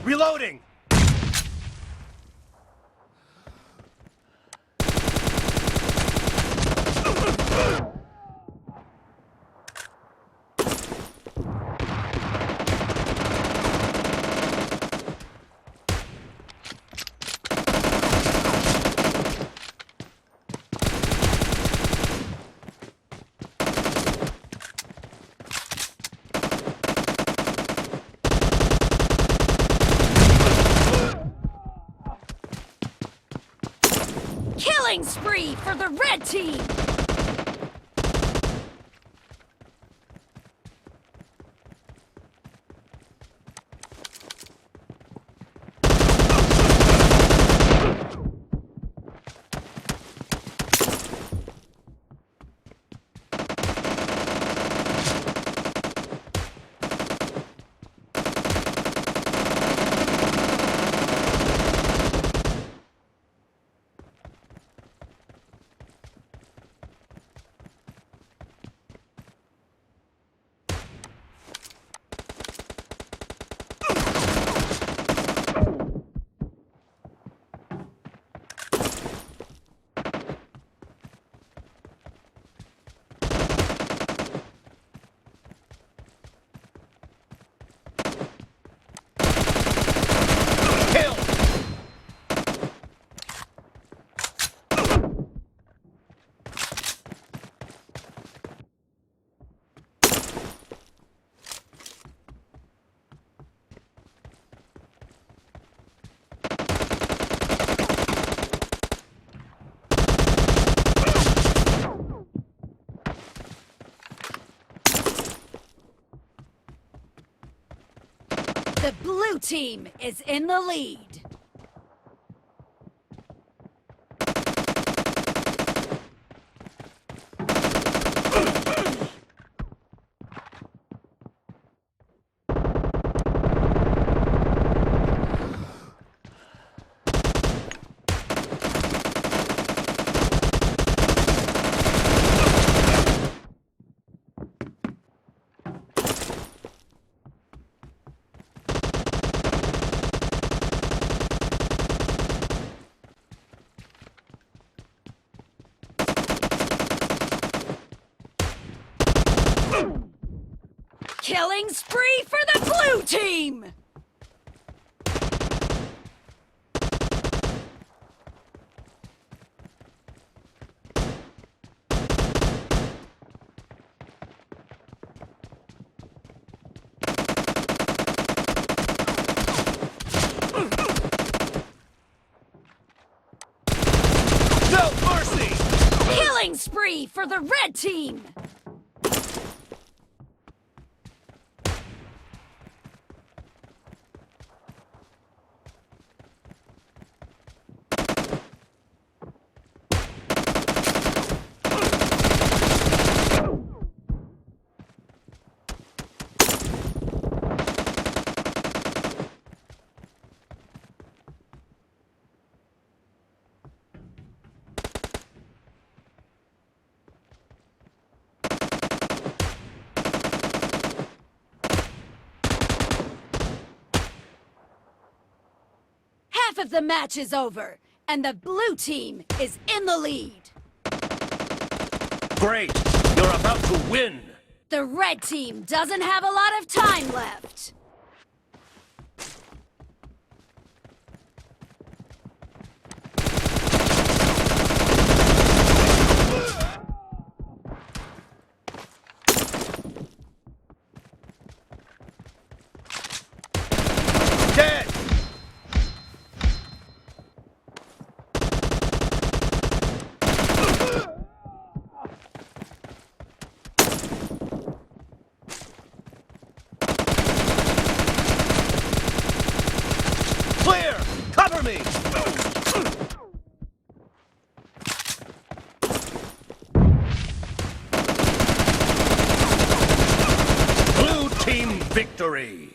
Reloading! Killing spree for the red team! The blue team is in the lead. Killing spree for the blue team! No mercy! Killing spree for the red team! Half of the match is over, and the blue team is in the lead. Great! You're about to win! The red team doesn't have a lot of time left. Dead! Clear! Cover me! Blue team victory!